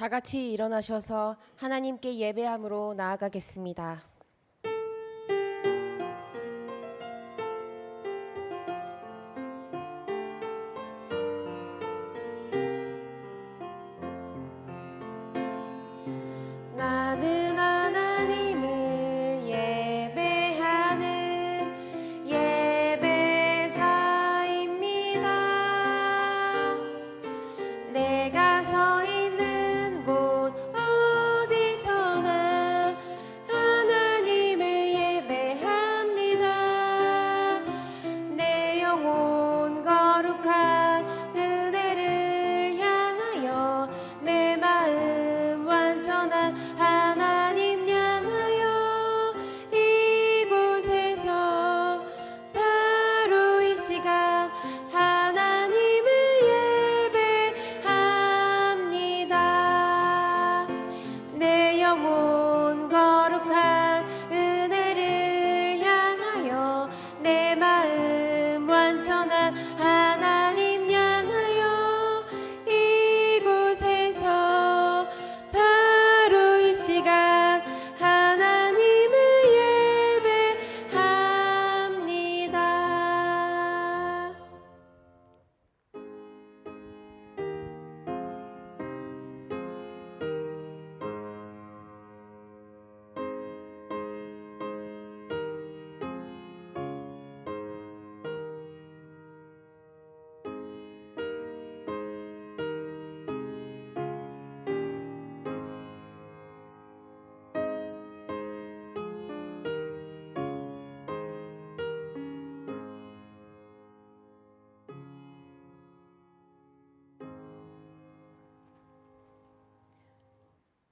다 같이 일어나셔서 하나님께 예배함으로 나아가겠습니다. 나는 하나님을 예배하는 예배자입니다. 내가 서 있는 곳 어디서나 하나님을 예배합니다. 내 영혼 거룩한 은혜를 향하여 내 마음 완전한 하나님 향하여 이곳에서 바로 이 시간 하나님을 예배합니다. 내 영혼 거룩한 은혜를 향하여 내 마음 완전한 하나님 향하여 이곳에서 바로 이 시간 하나님을 예배합니다.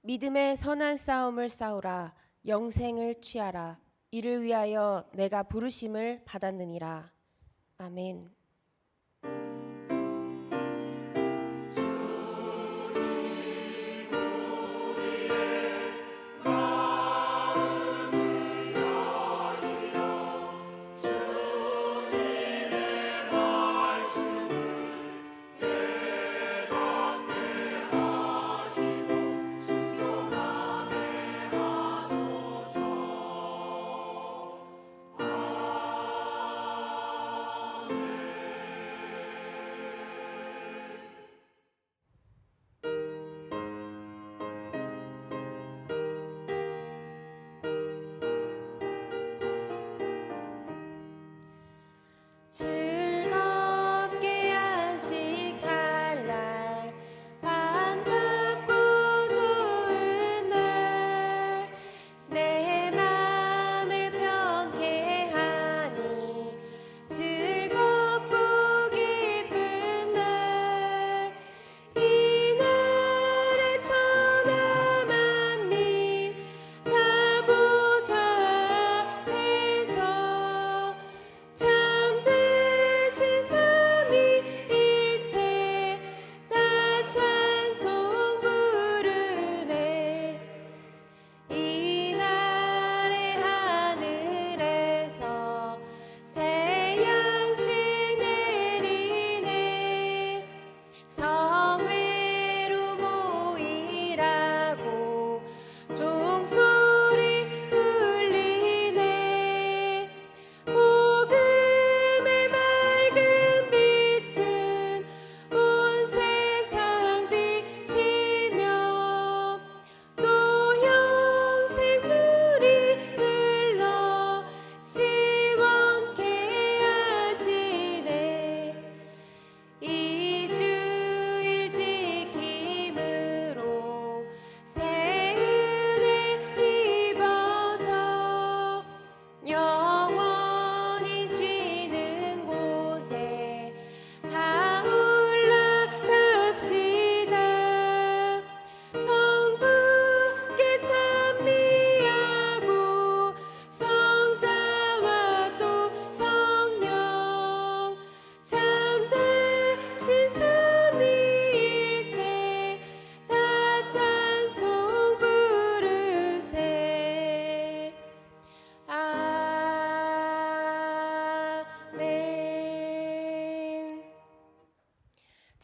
믿음의 선한 싸움을 싸우라. 영생을 취하라. 이를 위하여 내가 부르심을 받았느니라. 아멘. 아멘.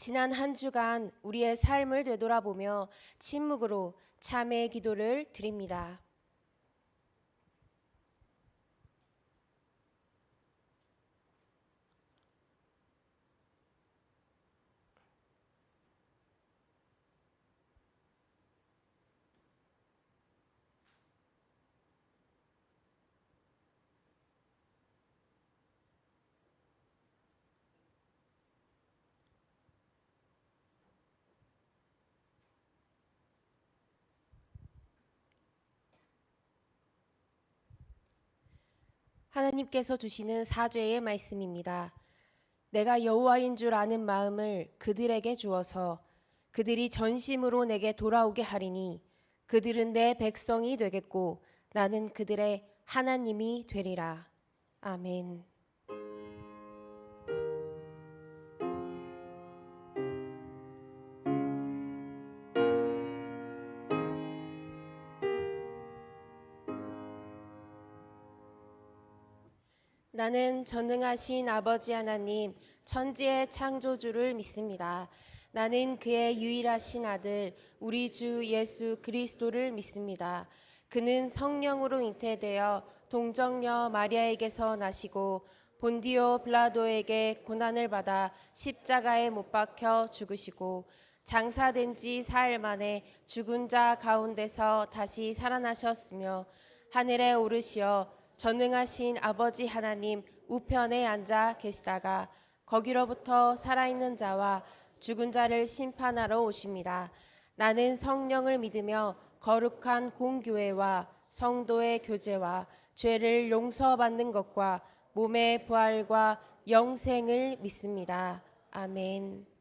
지난 한 주간 우리의 삶을 되돌아보며 침묵으로 참회의 기도를 드립니다. 하나님께서 주시는 사죄의 말씀입니다. 내가 여호와인 줄 아는 마음을 그들에게 주어서 그들이 전심으로 내게 돌아오게 하리니 그들은 내 백성이 되겠고 나는 그들의 하나님이 되리라. 아멘. 나는 전능하신 아버지 하나님, 천지의 창조주를 믿습니다. 나는 그의 유일하신 아들, 우리 주 예수 그리스도를 믿습니다. 그는 성령으로 잉태되어 동정녀 마리아에게서 나시고 본디오 빌라도에게 고난을 받아 십자가에 못 박혀 죽으시고 장사된 지 사흘 만에 죽은 자 가운데서 다시 살아나셨으며 하늘에 오르시어 전능하신 아버지 하나님 우편에 앉아 계시다가 거기로부터 살아있는 자와 죽은 자를 심판하러 오십니다. 나는 성령을 믿으며 거룩한 공교회와 성도의 교제와 죄를 용서받는 것과 몸의 부활과 영생을 믿습니다. 아멘.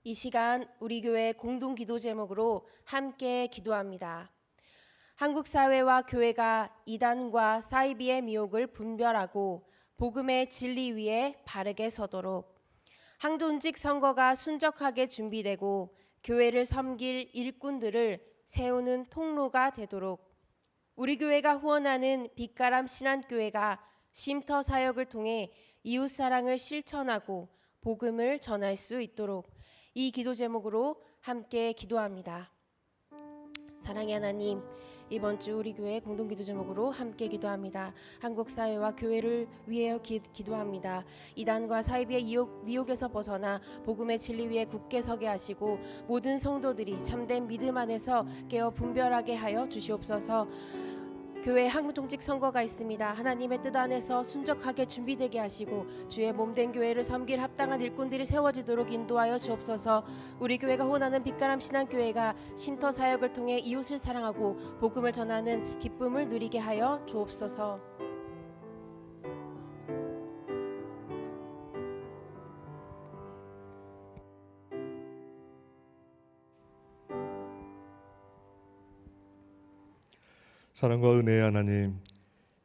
이 시간 우리 교회 공동 기도 제목으로 함께 기도합니다. 한국 사회와 교회가 이단과 사이비의 미혹을 분별하고 복음의 진리 위에 바르게 서도록 항존직 선거가 순적하게 준비되고 교회를 섬길 일꾼들을 세우는 통로가 되도록 우리 교회가 후원하는 빛가람 신안교회가 쉼터 사역을 통해 이웃 사랑을 실천하고 복음을 전할 수 있도록 이 기도 제목으로 함께 기도합니다. 사랑의 하나님, 이번 주 우리 교회 공동기도 제목으로 함께 기도합니다. 한국 사회와 교회를 위하여 기도합니다. 이단과 사이비의 미혹에서 벗어나 복음의 진리 위에 굳게 서게 하시고 모든 성도들이 참된 믿음 안에서 깨어 분별하게 하여 주시옵소서. 교회 한국종직 선거가 있습니다. 하나님의 뜻 안에서 순적하게 준비되게 하시고 주의 몸된 교회를 섬길 합당한 일꾼들이 세워지도록 인도하여 주옵소서. 우리 교회가 호원하는 빛가람 신앙교회가 쉼터 사역을 통해 이웃을 사랑하고 복음을 전하는 기쁨을 누리게 하여 주옵소서. 사랑과 은혜의 하나님,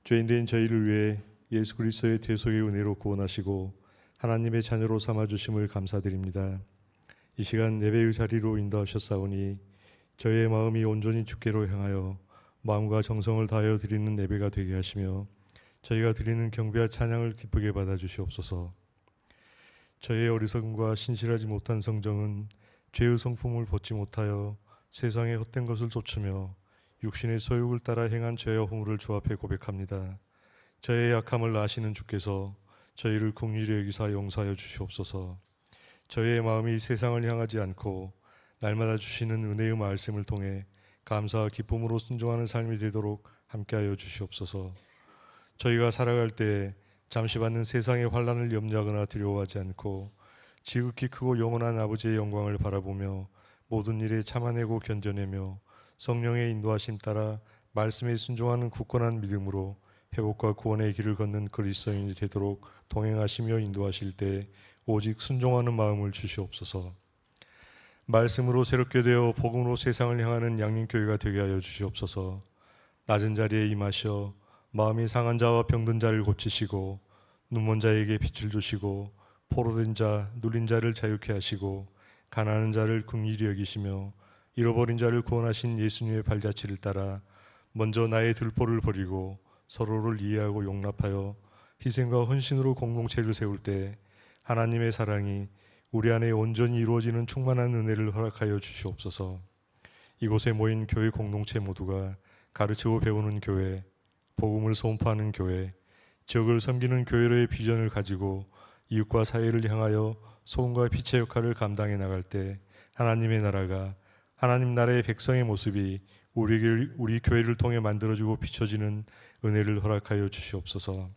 죄인된 저희를 위해 예수 그리스도의 대속의 은혜로 구원하시고 하나님의 자녀로 삼아주심을 감사드립니다. 이 시간 예배의 자리로 인도하셨사오니 저희의 마음이 온전히 주께로 향하여 마음과 정성을 다하여 드리는 예배가 되게 하시며 저희가 드리는 경배와 찬양을 기쁘게 받아주시옵소서. 저희의 어리석음과 신실하지 못한 성정은 죄의 성품을 벗지 못하여 세상의 헛된 것을 좇으며 육신의 소욕을 따라 행한 죄와 허물을 주 앞에 고백합니다. 저의 약함을 아시는 주께서 저희를 긍휼히 여기사 용서하여 주시옵소서. 저희의 마음이 세상을 향하지 않고 날마다 주시는 은혜의 말씀을 통해 감사와 기쁨으로 순종하는 삶이 되도록 함께하여 주시옵소서. 저희가 살아갈 때 잠시 받는 세상의 환난을 염려하거나 두려워하지 않고 지극히 크고 영원한 아버지의 영광을 바라보며 모든 일에 참아내고 견뎌내며 성령의 인도하심 따라 말씀에 순종하는 굳건한 믿음으로 회복과 구원의 길을 걷는 그리스도인이 되도록 동행하시며 인도하실 때 오직 순종하는 마음을 주시옵소서. 말씀으로 새롭게 되어 복음으로 세상을 향하는 양림교회가 되게 하여 주시옵소서. 낮은 자리에 임하셔 마음이 상한 자와 병든 자를 고치시고 눈먼 자에게 빛을 주시고 포로된 자, 눌린 자를 자유케 하시고 가난한 자를 긍휼히 여기시며 잃어버린 자를 구원하신 예수님의 발자취를 따라 먼저 나의 들보를 버리고 서로를 이해하고 용납하여 희생과 헌신으로 공동체를 세울 때 하나님의 사랑이 우리 안에 온전히 이루어지는 충만한 은혜를 허락하여 주시옵소서. 이곳에 모인 교회 공동체 모두가 가르치고 배우는 교회, 복음을 선포하는 교회, 지역을 섬기는 교회로의 비전을 가지고 이웃과 사회를 향하여 소금과 빛의 역할을 감당해 나갈 때 하나님의 나라가 하나님 나라의 백성의 모습이 우리 교회를 통해 만들어지고 비춰지는 은혜를 허락하여 주시옵소서.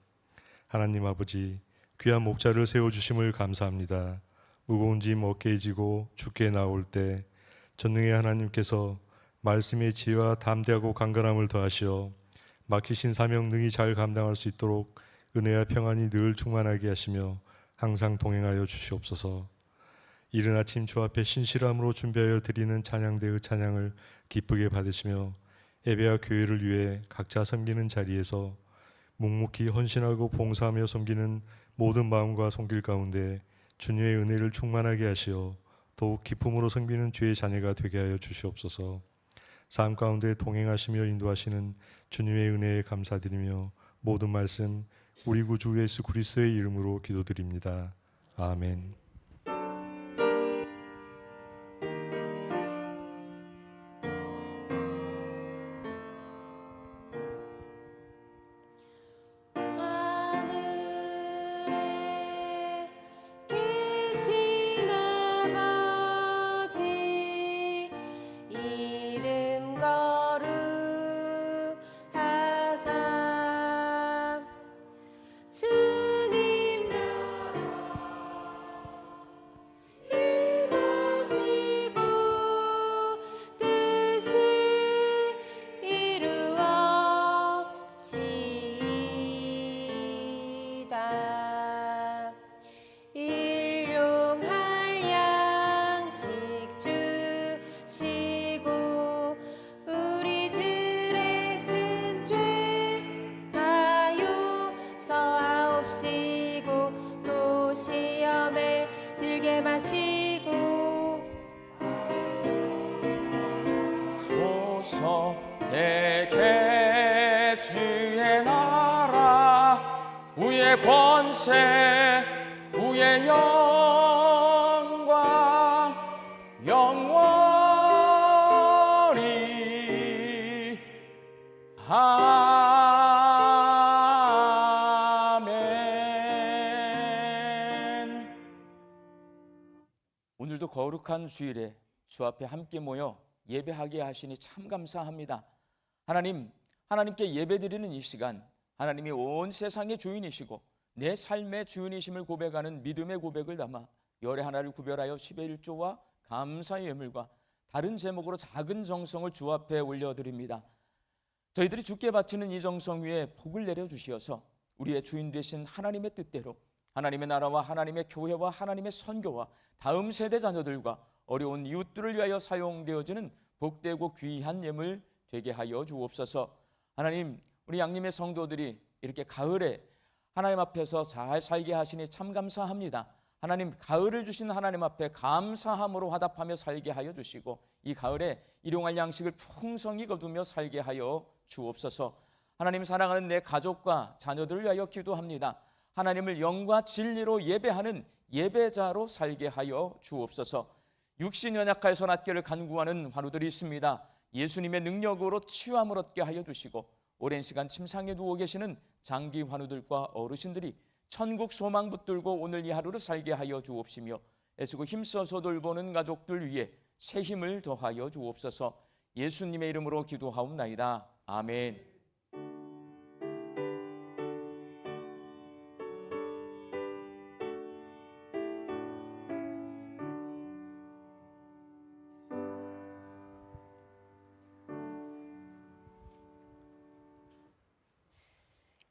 하나님 아버지, 귀한 목자를 세워주심을 감사합니다. 무거운 짐 어깨에 지고 주께 나올 때 전능의 하나님께서 말씀의 지혜와 담대하고 강건함을 더하시어 맡기신 사명 능히 잘 감당할 수 있도록 은혜와 평안이 늘 충만하게 하시며 항상 동행하여 주시옵소서. 이른 아침 주 앞에 신실함으로 준비하여 드리는 찬양대의 찬양을 기쁘게 받으시며 예배와 교회를 위해 각자 섬기는 자리에서 묵묵히 헌신하고 봉사하며 섬기는 모든 마음과 손길 가운데 주님의 은혜를 충만하게 하시어 더욱 기쁨으로 섬기는 주의 자녀가 되게 하여 주시옵소서. 삶 가운데 동행하시며 인도하시는 주님의 은혜에 감사드리며 모든 말씀 우리 구주 예수 그리스도의 이름으로 기도드립니다. 아멘. 내게 주의 나라 주의 권세 주의 영광 영원히 아멘. 오늘도 거룩한 주일에 주 앞에 함께 모여 예배하게 하시니 참 감사합니다. 하나님께 예배드리는 이 시간, 하나님이 온 세상의 주인이시고 내 삶의 주인이심을 고백하는 믿음의 고백을 담아 열의 하나를 구별하여 10의 1조와 감사의 예물과 다른 제목으로 작은 정성을 주 앞에 올려드립니다. 저희들이 주께 바치는 이 정성 위에 복을 내려주시어서 우리의 주인 되신 하나님의 뜻대로 하나님의 나라와 하나님의 교회와 하나님의 선교와 다음 세대 자녀들과 어려운 이웃들을 위하여 사용되어지는 복되고 귀한 예물 되게 하여 주옵소서. 하나님, 우리 양림의 성도들이 이렇게 가을에 하나님 앞에서 잘 살게 하시니 참 감사합니다. 하나님, 가을을 주신 하나님 앞에 감사함으로 화답하며 살게 하여 주시고 이 가을에 일용할 양식을 풍성히 거두며 살게 하여 주옵소서. 하나님, 사랑하는 내 가족과 자녀들을 위하여 기도합니다. 하나님을 영과 진리로 예배하는 예배자로 살게 하여 주옵소서. 육신 연약하여 선악계를 간구하는 환우들이 있습니다. 예수님의 능력으로 치유함을 얻게 하여 주시고 오랜 시간 침상에 누워 계시는 장기 환우들과 어르신들이 천국 소망 붙들고 오늘 이 하루를 살게 하여 주옵시며 애쓰고 힘써서 돌보는 가족들 위해 새 힘을 더하여 주옵소서. 예수님의 이름으로 기도하옵나이다. 아멘.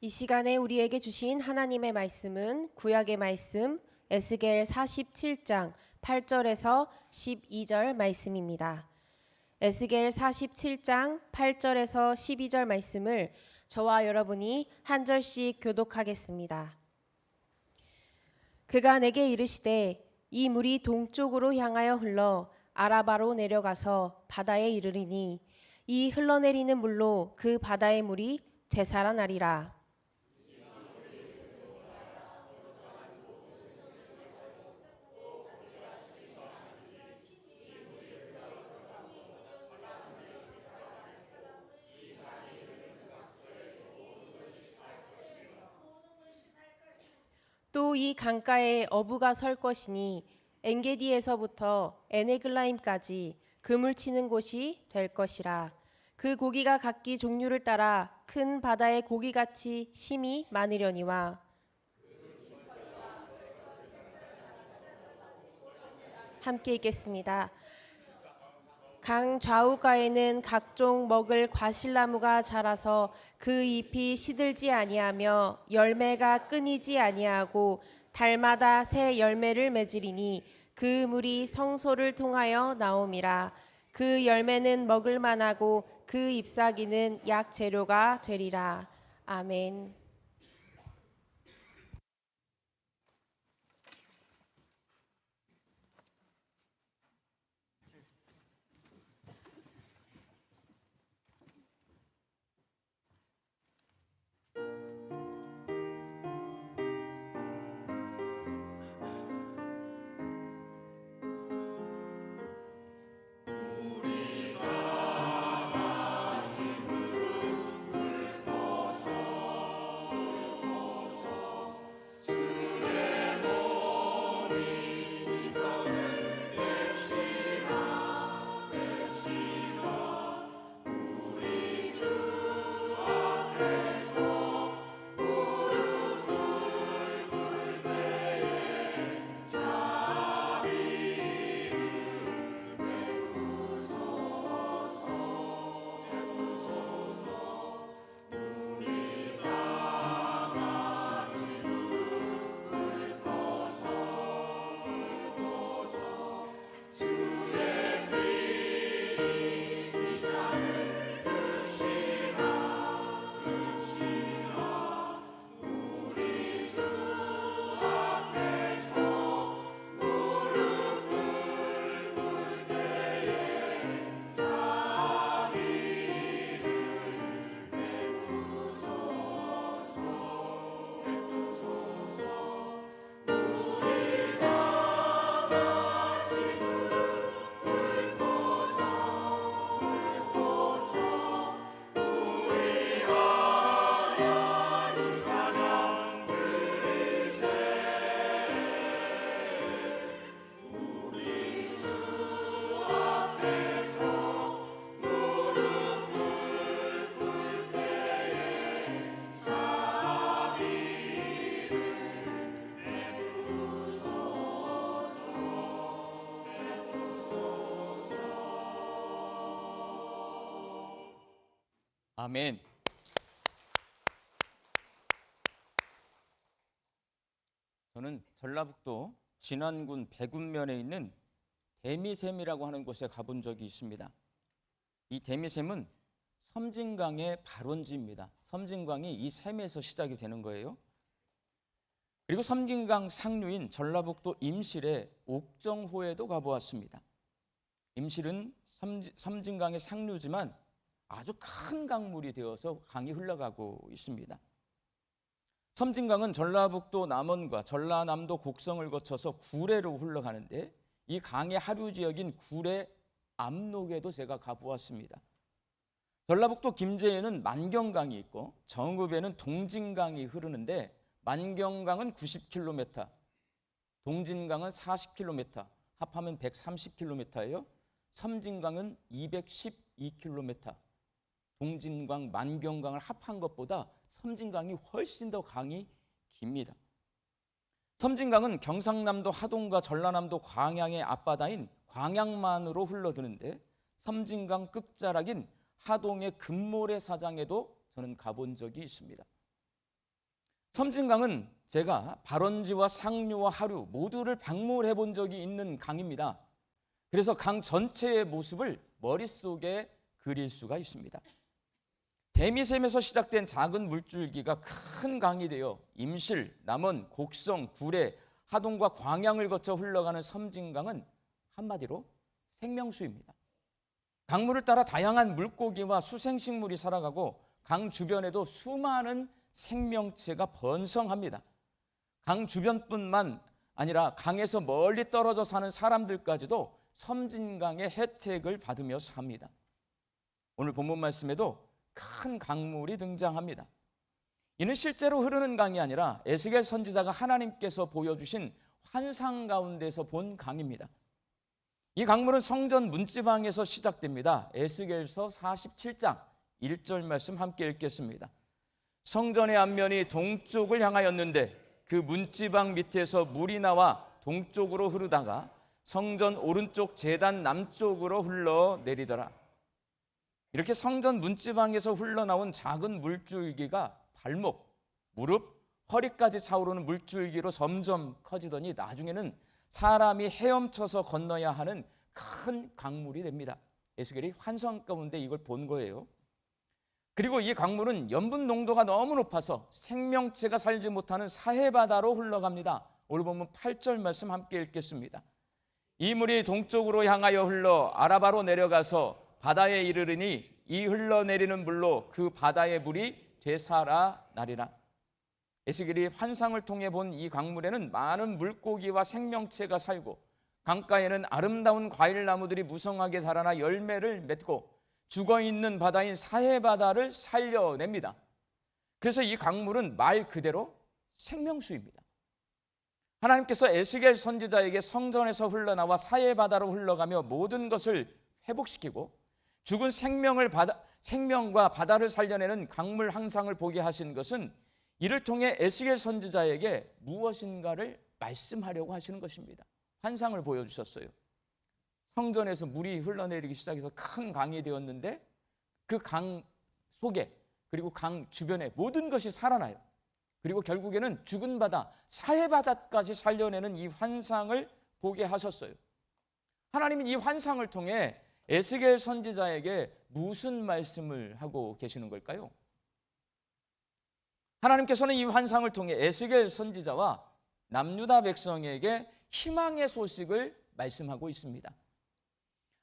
이 시간에 우리에게 주신 하나님의 말씀은 구약의 말씀 에스겔 47장 8절에서 12절 말씀입니다. 에스겔 47장 8절에서 12절 말씀을 저와 여러분이 한 절씩 교독하겠습니다. 그가 내게 이르시되 이 물이 동쪽으로 향하여 흘러 아라바로 내려가서 바다에 이르리니 이 흘러내리는 물로 그 바다의 물이 되살아나리라. 또 이 강가에 어부가 설 것이니 엔게디에서부터 에네글라임까지 그물 치는 곳이 될 것이라. 그 고기가 각기 종류를 따라 큰 바다의 고기같이 심이 많으려니와 함께 읽겠습니다. 강 좌우가에는 각종 먹을 과실나무가 자라서 그 잎이 시들지 아니하며 열매가 끊이지 아니하고 달마다 새 열매를 맺으리니 그 물이 성소를 통하여 나옴이라. 그 열매는 먹을 만하고 그 잎사귀는 약 재료가 되리라. 아멘. 아멘. 저는 전라북도 진안군 백운면에 있는 대미샘이라고 하는 곳에 가본 적이 있습니다. 이 대미샘은 섬진강의 발원지입니다. 섬진강이 이 샘에서 시작이 되는 거예요. 그리고 섬진강 상류인 전라북도 임실의 옥정호에도 가보았습니다. 임실은 섬진강의 상류지만 아주 큰 강물이 되어서 강이 흘러가고 있습니다. 섬진강은 전라북도 남원과 전라남도 곡성을 거쳐서 구례로 흘러가는데 이 강의 하류 지역인 구례 압록에도 제가 가보았습니다. 전라북도 김제에는 만경강이 있고 정읍에는 동진강이 흐르는데 만경강은 90km, 동진강은 40km, 합하면 130km예요. 섬진강은 212km. 동진강, 만경강을 합한 것보다 섬진강이 훨씬 더 강이 깁니다. 섬진강은 경상남도 하동과 전라남도 광양의 앞바다인 광양만으로 흘러드는데 섬진강 끝자락인 하동의 금모래 사장에도 저는 가본 적이 있습니다. 섬진강은 제가 발원지와 상류와 하류 모두를 방문해 본 적이 있는 강입니다. 그래서 강 전체의 모습을 머릿속에 그릴 수가 있습니다. 대미샘에서 시작된 작은 물줄기가 큰 강이 되어 임실, 남원, 곡성, 구례, 하동과 광양을 거쳐 흘러가는 섬진강은 한마디로 생명수입니다. 강물을 따라 다양한 물고기와 수생식물이 살아가고 강 주변에도 수많은 생명체가 번성합니다. 강 주변뿐만 아니라 강에서 멀리 떨어져 사는 사람들까지도 섬진강의 혜택을 받으며 삽니다. 오늘 본문 말씀에도 큰 강물이 등장합니다. 이는 실제로 흐르는 강이 아니라 에스겔 선지자가 하나님께서 보여주신 환상 가운데서 본 강입니다. 이 강물은 성전 문지방에서 시작됩니다. 에스겔서 47장 1절 말씀 함께 읽겠습니다. 성전의 앞면이 동쪽을 향하였는데 그 문지방 밑에서 물이 나와 동쪽으로 흐르다가 성전 오른쪽 제단 남쪽으로 흘러내리더라. 이렇게 성전 문지방에서 흘러나온 작은 물줄기가 발목, 무릎, 허리까지 차오르는 물줄기로 점점 커지더니 나중에는 사람이 헤엄쳐서 건너야 하는 큰 강물이 됩니다. 에스겔이 환상 가운데 이걸 본 거예요. 그리고 이 강물은 염분 농도가 너무 높아서 생명체가 살지 못하는 사해바다로 흘러갑니다. 오늘 보면 8절 말씀 함께 읽겠습니다. 이 물이 동쪽으로 향하여 흘러 아라바로 내려가서 바다에 이르르니 이 흘러내리는 물로 그 바다의 물이 되살아나리라. 에스겔이 환상을 통해 본 이 강물에는 많은 물고기와 생명체가 살고 강가에는 아름다운 과일나무들이 무성하게 자라나 열매를 맺고 죽어있는 바다인 사해바다를 살려냅니다. 그래서 이 강물은 말 그대로 생명수입니다. 하나님께서 에스겔 선지자에게 성전에서 흘러나와 사해바다로 흘러가며 모든 것을 회복시키고 죽은 생명과 바다를 살려내는 강물 항상을 보게 하신 것은 이를 통해 에스겔 선지자에게 무엇인가를 말씀하려고 하시는 것입니다. 환상을 보여주셨어요. 성전에서 물이 흘러내리기 시작해서 큰 강이 되었는데 그 강 속에 그리고 강 주변에 모든 것이 살아나요. 그리고 결국에는 죽은 바다, 사해바다까지 살려내는 이 환상을 보게 하셨어요. 하나님은 이 환상을 통해 에스겔 선지자에게 무슨 말씀을 하고 계시는 걸까요? 하나님께서는 이 환상을 통해 에스겔 선지자와 남유다 백성에게 희망의 소식을 말씀하고 있습니다.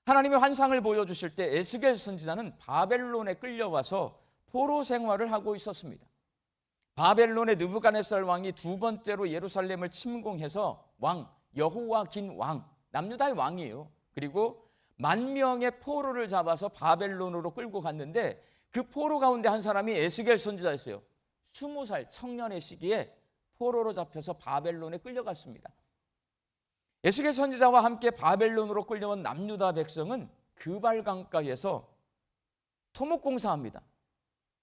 하나님의 환상을 보여주실 때 에스겔 선지자는 바벨론에 끌려와서 포로 생활을 하고 있었습니다. 바벨론의 느부갓네살 왕이 두 번째로 예루살렘을 침공해서 왕 여호와긴 왕, 남유다의 왕이에요. 그리고 10,000명의 포로를 잡아서 바벨론으로 끌고 갔는데 그 포로 가운데 한 사람이 에스겔 선지자였어요. 20살 청년의 시기에 포로로 잡혀서 바벨론에 끌려갔습니다. 에스겔 선지자와 함께 바벨론으로 끌려온 남유다 백성은 그발 강가에서 토목공사합니다.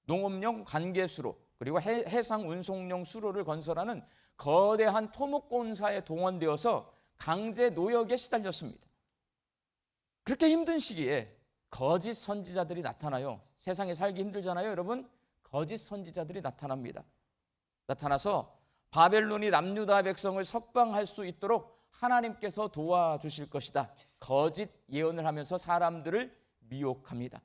농업용 관계수로 그리고 해상 운송용 수로를 건설하는 거대한 토목공사에 동원되어서 강제 노역에 시달렸습니다. 그렇게 힘든 시기에 거짓 선지자들이 나타나요. 세상에 살기 힘들잖아요, 여러분. 거짓 선지자들이 나타납니다. 나타나서 바벨론이 남유다 백성을 석방할 수 있도록 하나님께서 도와주실 것이다. 거짓 예언을 하면서 사람들을 미혹합니다.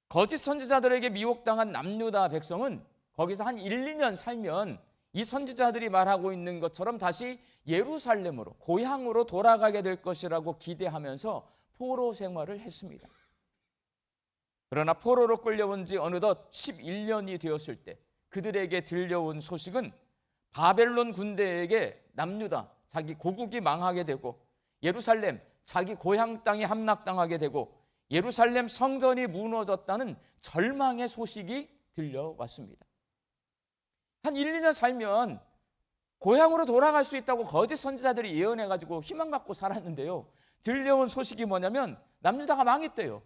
거짓 선지자들에게 미혹당한 남유다 백성은 거기서 한 1, 2년 살면 이 선지자들이 말하고 있는 것처럼 다시 예루살렘으로, 고향으로 돌아가게 될 것이라고 기대하면서 포로 생활을 했습니다. 그러나 포로로 끌려온 지 어느덧 11년이 되었을 때 그들에게 들려온 소식은 바벨론 군대에게 남유다, 자기 고국이 망하게 되고, 예루살렘, 자기 고향 땅이 함락당하게 되고, 예루살렘 성전이 무너졌다는 절망의 소식이 들려왔습니다. 한 1, 2년 살면 고향으로 돌아갈 수 있다고 거짓 선지자들이 예언해가지고 희망 갖고 살았는데요, 들려온 소식이 뭐냐면 남유다가 망했대요.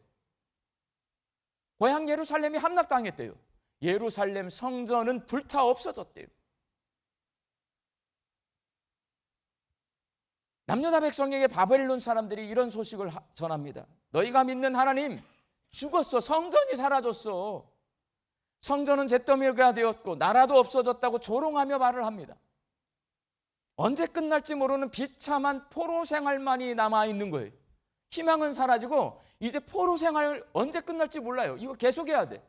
고향 예루살렘이 함락당했대요. 예루살렘 성전은 불타 없어졌대요. 남유다 백성에게 바벨론 사람들이 이런 소식을 전합니다. 너희가 믿는 하나님 죽었어. 성전이 사라졌어. 성전은 잿더미가 되었고 나라도 없어졌다고 조롱하며 말을 합니다. 언제 끝날지 모르는 비참한 포로 생활만이 남아있는 거예요. 희망은 사라지고 이제 포로 생활 언제 끝날지 몰라요. 이거 계속해야 돼.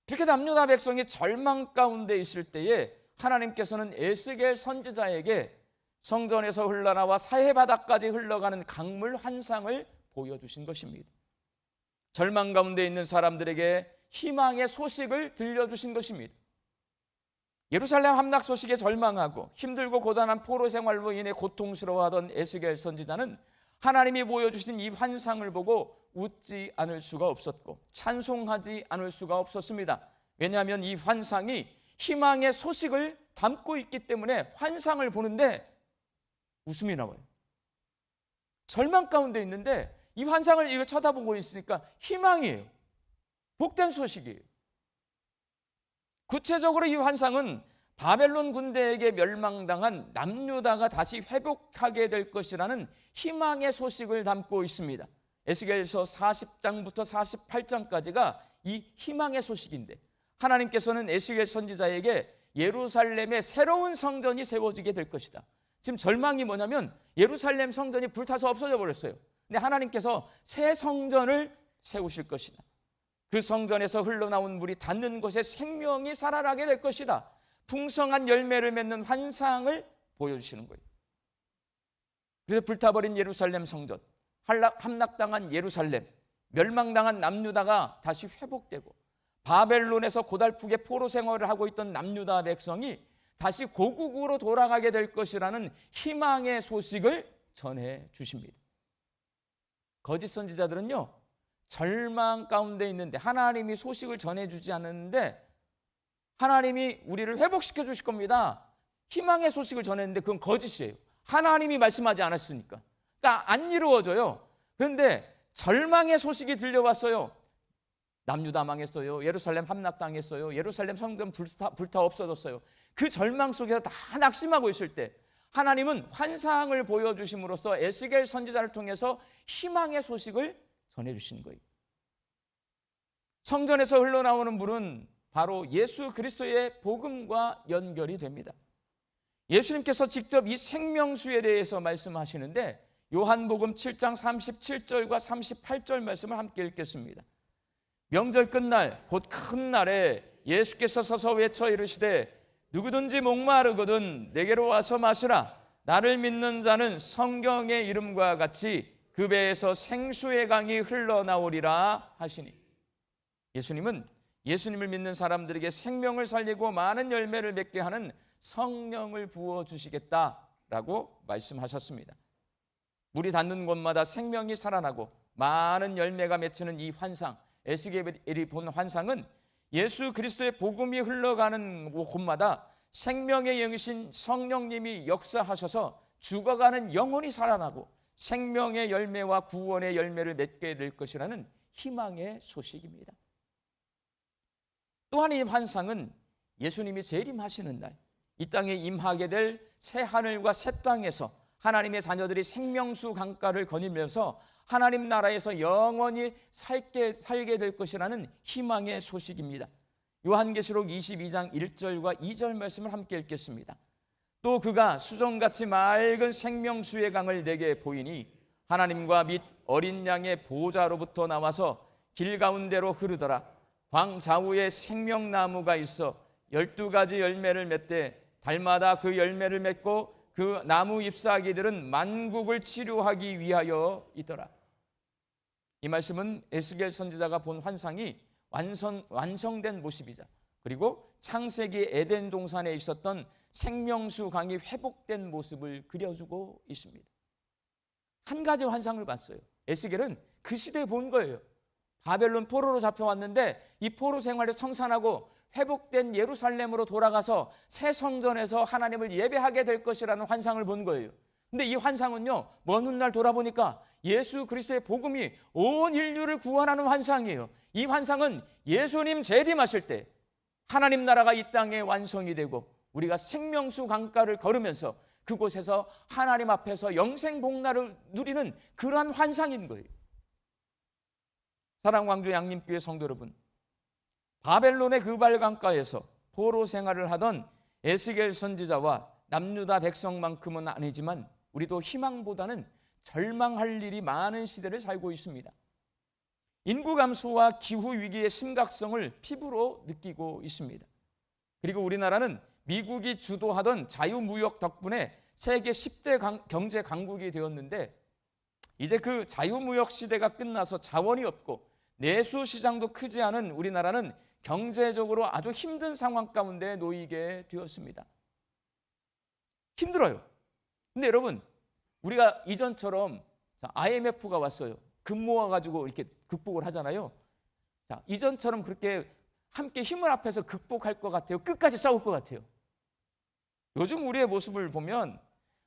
그렇게 남유다 백성이 절망 가운데 있을 때에 하나님께서는 에스겔 선지자에게 성전에서 흘러나와 사해바다까지 흘러가는 강물 환상을 보여주신 것입니다. 절망 가운데 있는 사람들에게 희망의 소식을 들려주신 것입니다. 예루살렘 함락 소식에 절망하고 힘들고 고단한 포로 생활로 인해 고통스러워하던 에스겔 선지자는 하나님이 보여주신 이 환상을 보고 웃지 않을 수가 없었고 찬송하지 않을 수가 없었습니다. 왜냐하면 이 환상이 희망의 소식을 담고 있기 때문에 환상을 보는데 웃음이 나와요. 절망 가운데 있는데 이 환상을 이렇게 쳐다보고 있으니까 희망이에요. 복된 소식이에요. 구체적으로 이 환상은 바벨론 군대에게 멸망당한 남유다가 다시 회복하게 될 것이라는 희망의 소식을 담고 있습니다. 에스겔서 40장부터 48장까지가 이 희망의 소식인데, 하나님께서는 에스겔 선지자에게 예루살렘에 새로운 성전이 세워지게 될 것이다. 지금 절망이 뭐냐면 예루살렘 성전이 불타서 없어져 버렸어요. 근데 하나님께서 새 성전을 세우실 것이다. 그 성전에서 흘러나온 물이 닿는 곳에 생명이 살아나게 될 것이다. 풍성한 열매를 맺는 환상을 보여주시는 거예요. 그래서 불타버린 예루살렘 성전, 함락당한 예루살렘, 멸망당한 남유다가 다시 회복되고, 바벨론에서 고달프게 포로 생활을 하고 있던 남유다 백성이 다시 고국으로 돌아가게 될 것이라는 희망의 소식을 전해 주십니다. 거짓 선지자들은요, 절망 가운데 있는데 하나님이 소식을 전해주지 않는데 하나님이 우리를 회복시켜 주실 겁니다. 희망의 소식을 전했는데 그건 거짓이에요. 하나님이 말씀하지 않았으니까. 그러니까 안 이루어져요. 그런데 절망의 소식이 들려왔어요. 남유다 망했어요. 예루살렘 함락당했어요. 예루살렘 성전 불타 없어졌어요. 그 절망 속에서 다 낙심하고 있을 때 하나님은 환상을 보여주심으로써 에스겔 선지자를 통해서 희망의 소식을 전해주신 거예요. 성전에서 흘러나오는 물은 바로 예수 그리스도의 복음과 연결이 됩니다. 예수님께서 직접 이 생명수에 대해서 말씀하시는데 요한복음 7장 37절과 38절 말씀을 함께 읽겠습니다. 명절 끝날 곧 큰 날에 예수께서 서서 외쳐 이르시되 누구든지 목마르거든 내게로 와서 마시라. 나를 믿는 자는 성경의 이름과 같이 그 배에서 생수의 강이 흘러나오리라 하시니, 예수님은 예수님을 믿는 사람들에게 생명을 살리고 많은 열매를 맺게 하는 성령을 부어주시겠다라고 말씀하셨습니다. 물이 닿는 곳마다 생명이 살아나고 많은 열매가 맺히는 이 환상, 에스겔이 본 환상은 예수 그리스도의 복음이 흘러가는 곳마다 생명의 영이신 성령님이 역사하셔서 죽어가는 영혼이 살아나고 생명의 열매와 구원의 열매를 맺게 될 것이라는 희망의 소식입니다. 또한 이 환상은 예수님이 재림하시는 날, 이 땅에 임하게 될 새 하늘과 새 땅에서 하나님의 자녀들이 생명수 강가를 거닐면서 하나님 나라에서 영원히 살게 될 것이라는 희망의 소식입니다. 요한계시록 22장 1절과 2절 말씀을 함께 읽겠습니다. 또 그가 수정같이 맑은 생명수의 강을 내게 보이니 하나님과 및 어린 양의 보호자로부터 나와서 길 가운데로 흐르더라. 광 좌우에 생명나무가 있어 12가지 열매를 맺되 달마다 그 열매를 맺고 그 나무 잎사귀들은 만국을 치료하기 위하여 있더라. 이 말씀은 에스겔 선지자가 본 환상이 완성된 모습이자 그리고 창세기 에덴 동산에 있었던 생명수 강이 회복된 모습을 그려주고 있습니다. 한 가지 환상을 봤어요. 에스겔은 그 시대에 본 거예요. 바벨론 포로로 잡혀왔는데 이 포로 생활을 청산하고 회복된 예루살렘으로 돌아가서 새 성전에서 하나님을 예배하게 될 것이라는 환상을 본 거예요. 근데 이 환상은요, 먼 훗날 돌아보니까 예수 그리스도의 복음이 온 인류를 구원하는 환상이에요. 이 환상은 예수님 재림하실 때 하나님 나라가 이 땅에 완성이 되고 우리가 생명수 강가를 걸으면서 그곳에서 하나님 앞에서 영생 복날을 누리는 그러한 환상인 거예요. 사랑광주 양림교회 성도 여러분, 바벨론의 그발 강가에서 포로 생활을 하던 에스겔 선지자와 남유다 백성만큼은 아니지만 우리도 희망보다는 절망할 일이 많은 시대를 살고 있습니다. 인구 감소와 기후 위기의 심각성을 피부로 느끼고 있습니다. 그리고 우리나라는 미국이 주도하던 자유무역 덕분에 세계 10대 경제 강국이 되었는데 이제 그 자유무역 시대가 끝나서 자원이 없고 내수 시장도 크지 않은 우리나라는 경제적으로 아주 힘든 상황 가운데 놓이게 되었습니다. 힘들어요. 근데 여러분, 우리가 이전처럼 IMF가 왔어요. 금 모아가지고 이렇게 극복을 하잖아요. 자, 이전처럼 그렇게 함께 힘을 합해서 극복할 것 같아요? 끝까지 싸울 것 같아요? 요즘 우리의 모습을 보면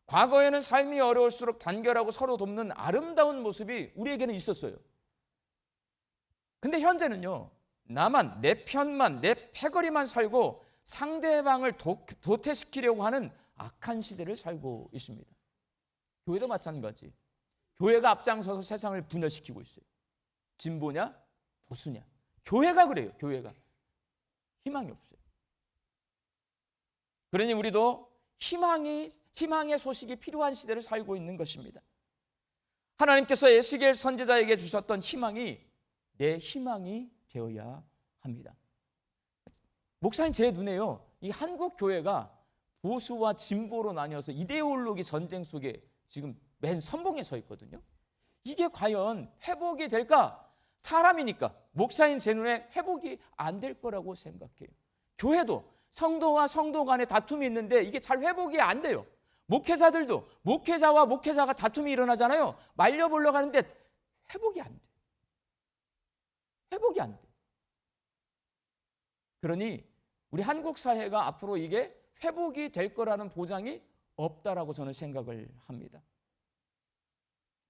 과거에는 삶이 어려울수록 단결하고 서로 돕는 아름다운 모습이 우리에게는 있었어요. 근데 현재는요, 나만, 내 편만, 내 패거리만 살고 상대방을 도태시키려고 하는 악한 시대를 살고 있습니다. 교회도 마찬가지. 교회가 앞장서서 세상을 분열시키고 있어요. 진보냐 보수냐. 교회가 그래요. 교회가. 희망이 없어요. 그러니 우리도 희망의 소식이 필요한 시대를 살고 있는 것입니다. 하나님께서 에스겔 선지자에게 주셨던 희망이 내 희망이 되어야 합니다. 목사님, 제 눈에요, 이 한국 교회가 보수와 진보로 나뉘어서 이데올로기 전쟁 속에 지금 맨 선봉에 서 있거든요. 이게 과연 회복이 될까? 사람이니까 목사인 제 눈에 회복이 안 될 거라고 생각해요. 교회도 성도와 성도 간에 다툼이 있는데 이게 잘 회복이 안 돼요. 목회자들도 목회자와 목회자가 다툼이 일어나잖아요. 말려보려고 하는데 회복이 안 돼. 회복이 안 돼. 그러니 우리 한국 사회가 앞으로 이게 회복이 될 거라는 보장이 없다라고 저는 생각을 합니다.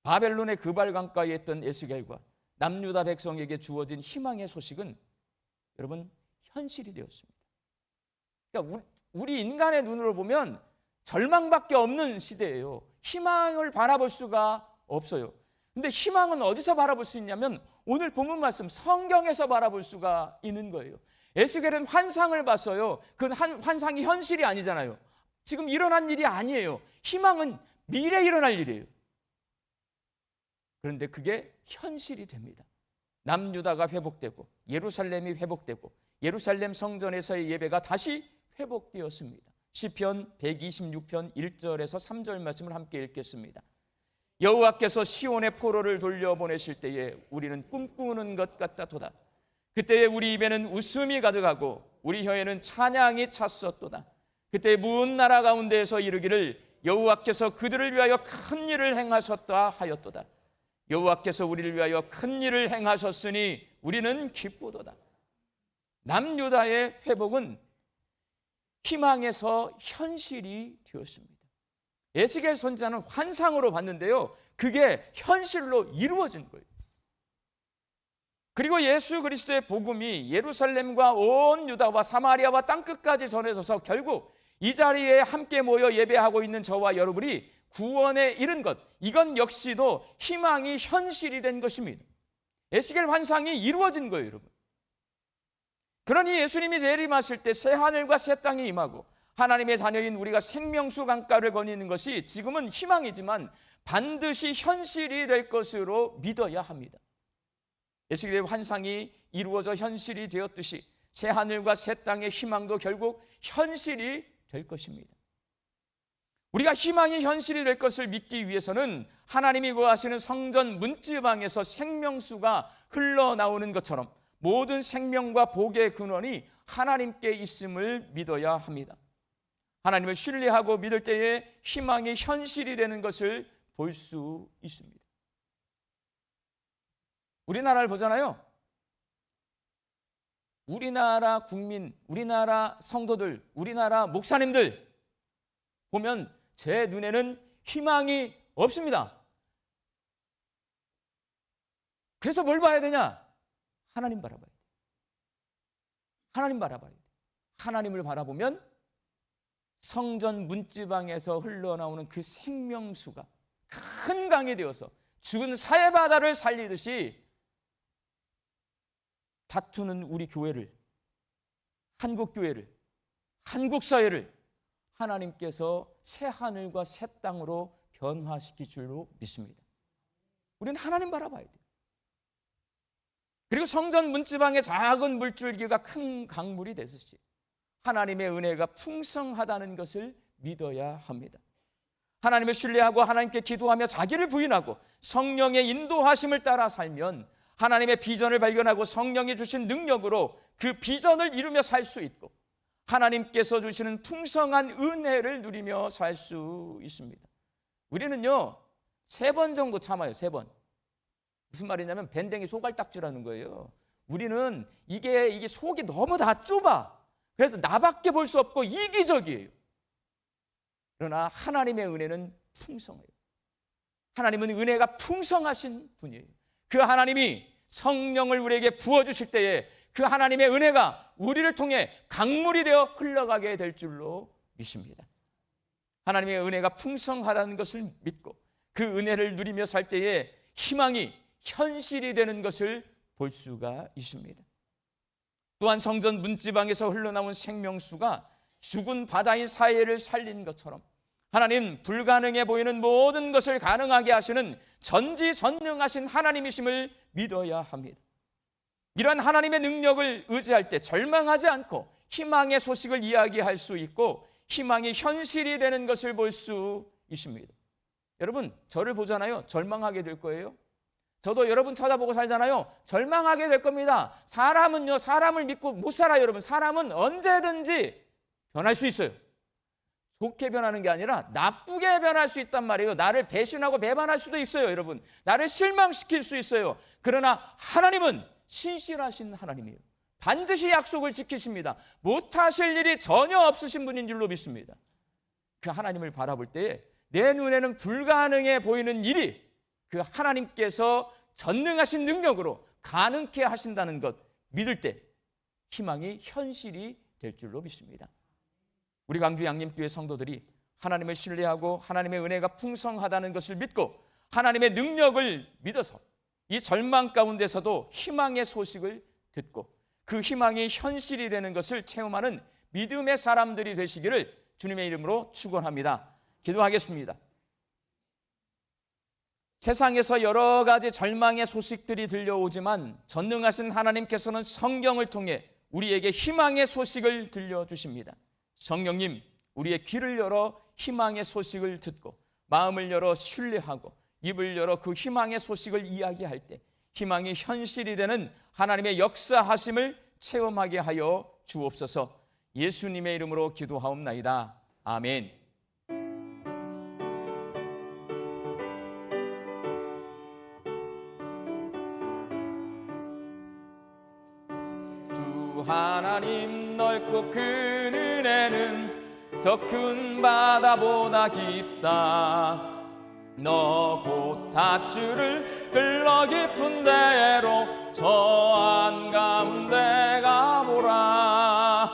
바벨론의 그발 강가에 있던 에스겔과 남유다 백성에게 주어진 희망의 소식은 여러분 현실이 되었습니다. 그러니까 우리 인간의 눈으로 보면 절망밖에 없는 시대예요. 희망을 바라볼 수가 없어요. 근데 희망은 어디서 바라볼 수 있냐면 오늘 본문 말씀 성경에서 바라볼 수가 있는 거예요. 에스겔은 환상을 봤어요. 그 환상이 현실이 아니잖아요. 지금 일어난 일이 아니에요. 희망은 미래에 일어날 일이에요. 그런데 그게 현실이 됩니다. 남유다가 회복되고 예루살렘이 회복되고 예루살렘 성전에서의 예배가 다시 회복되었습니다. 시편 126편 1절에서 3절 말씀을 함께 읽겠습니다. 여호와께서 시온의 포로를 돌려보내실 때에 우리는 꿈꾸는 것 같다도다. 그때에 우리 입에는 웃음이 가득하고 우리 혀에는 찬양이 찼었도다. 그때 문 나라 가운데에서 이르기를 여호와께서 그들을 위하여 큰 일을 행하셨다 하였도다. 여호와께서 우리를 위하여 큰 일을 행하셨으니 우리는 기쁘도다. 남유다의 회복은 희망에서 현실이 되었습니다. 에스겔 선지자는 환상으로 봤는데요, 그게 현실로 이루어진 거예요. 그리고 예수 그리스도의 복음이 예루살렘과 온 유다와 사마리아와 땅끝까지 전해져서 결국 이 자리에 함께 모여 예배하고 있는 저와 여러분이 구원에 이른 것, 이건 역시도 희망이 현실이 된 것입니다. 에스겔 환상이 이루어진 거예요, 여러분. 그러니 예수님이 재림하실 때 새 하늘과 새 땅이 임하고 하나님의 자녀인 우리가 생명수 강가를 거니는 것이 지금은 희망이지만 반드시 현실이 될 것으로 믿어야 합니다. 에스겔의 환상이 이루어져 현실이 되었듯이 새 하늘과 새 땅의 희망도 결국 현실이 될 것입니다. 우리가 희망이 현실이 될 것을 믿기 위해서는 하나님이 거하시는 성전 문지방에서 생명수가 흘러나오는 것처럼 모든 생명과 복의 근원이 하나님께 있음을 믿어야 합니다. 하나님을 신뢰하고 믿을 때에 희망이 현실이 되는 것을 볼 수 있습니다. 우리나라를 보잖아요. 우리나라 국민, 우리나라 성도들, 우리나라 목사님들 보면 제 눈에는 희망이 없습니다. 그래서 뭘 봐야 되냐? 하나님 바라봐야 돼. 하나님 바라봐야 돼. 하나님을 바라보면 성전 문지방에서 흘러나오는 그 생명수가 큰 강이 되어서 죽은 사해 바다를 살리듯이 다투는 우리 교회를, 한국 교회를, 한국 사회를 하나님께서 새 하늘과 새 땅으로 변화시킬 줄로 믿습니다. 우리는 하나님 바라봐야 돼요. 그리고 성전 문지방의 작은 물줄기가 큰 강물이 되듯이 하나님의 은혜가 풍성하다는 것을 믿어야 합니다. 하나님을 신뢰하고 하나님께 기도하며 자기를 부인하고 성령의 인도하심을 따라 살면 하나님의 비전을 발견하고 성령이 주신 능력으로 그 비전을 이루며 살 수 있고 하나님께서 주시는 풍성한 은혜를 누리며 살 수 있습니다. 우리는요 3번 정도 참아요. 3번. 무슨 말이냐면 밴댕이 소갈딱지라는 거예요. 우리는 이게 속이 너무 다 좁아. 그래서 나밖에 볼 수 없고 이기적이에요. 그러나 하나님의 은혜는 풍성해요. 하나님은 은혜가 풍성하신 분이에요. 그 하나님이 성령을 우리에게 부어주실 때에 그 하나님의 은혜가 우리를 통해 강물이 되어 흘러가게 될 줄로 믿습니다. 하나님의 은혜가 풍성하다는 것을 믿고 그 은혜를 누리며 살 때에 희망이 현실이 되는 것을 볼 수가 있습니다. 또한 성전 문지방에서 흘러나온 생명수가 죽은 바다인 사해를 살린 것처럼 하나님 불가능해 보이는 모든 것을 가능하게 하시는 전지전능하신 하나님이심을 믿어야 합니다. 이러한 하나님의 능력을 의지할 때 절망하지 않고 희망의 소식을 이야기할 수 있고 희망이 현실이 되는 것을 볼 수 있습니다. 여러분 저를 보잖아요. 절망하게 될 거예요. 저도 여러분 쳐다보고 살잖아요. 절망하게 될 겁니다. 사람은요 사람을 믿고 못 살아요. 여러분 사람은 언제든지 변할 수 있어요. 좋게 변하는 게 아니라 나쁘게 변할 수 있단 말이에요. 나를 배신하고 배반할 수도 있어요. 여러분 나를 실망시킬 수 있어요. 그러나 하나님은 신실하신 하나님이에요. 반드시 약속을 지키십니다. 못하실 일이 전혀 없으신 분인 줄로 믿습니다. 그 하나님을 바라볼 때 내 눈에는 불가능해 보이는 일이 그 하나님께서 전능하신 능력으로 가능케 하신다는 것 믿을 때 희망이 현실이 될 줄로 믿습니다. 우리 광주 양림교회 성도들이 하나님을 신뢰하고 하나님의 은혜가 풍성하다는 것을 믿고 하나님의 능력을 믿어서 이 절망 가운데서도 희망의 소식을 듣고 그 희망이 현실이 되는 것을 체험하는 믿음의 사람들이 되시기를 주님의 이름으로 축원합니다. 기도하겠습니다. 세상에서 여러 가지 절망의 소식들이 들려오지만 전능하신 하나님께서는 성경을 통해 우리에게 희망의 소식을 들려주십니다. 성령님, 우리의 귀를 열어 희망의 소식을 듣고 마음을 열어 신뢰하고 입을 열어 그 희망의 소식을 이야기할 때 희망이 현실이 되는 하나님의 역사하심을 체험하게 하여 주옵소서. 예수님의 이름으로 기도하옵나이다. 아멘. 주 하나님 넓고 큰 은혜는 더 큰 바다보다 깊다. 너 곧 다주를 흘러 깊은 데로 저 한가운데 가보라.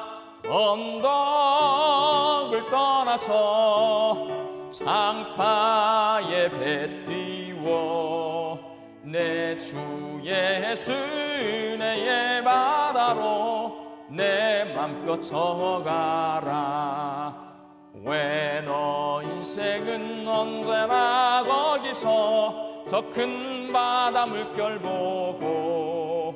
언덕을 떠나서 장파 예배 띄워 내 주 예수 은혜의 바다로 내 맘껏 져가라. 왜 너 인생은 언제나 거기서 저 큰 바다 물결 보고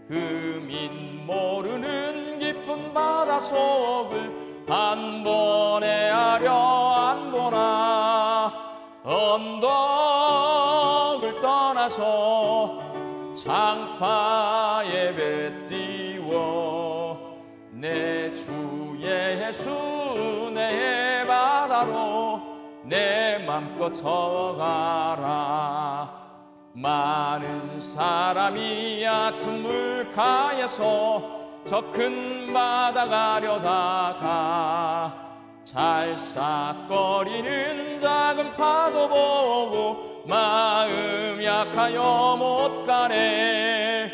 금인 모르는 깊은 바다 속을 한 번에 하려 안 보나. 언덕을 떠나서 장파 예배 띄워 내 주 예수 은혜의 바다로 내 맘껏 져가라. 많은 사람이 얕은 물가에서 저 큰 바다 가려다가 잘싹거리는 작은 파도 보고 마음 약하여 못 가네.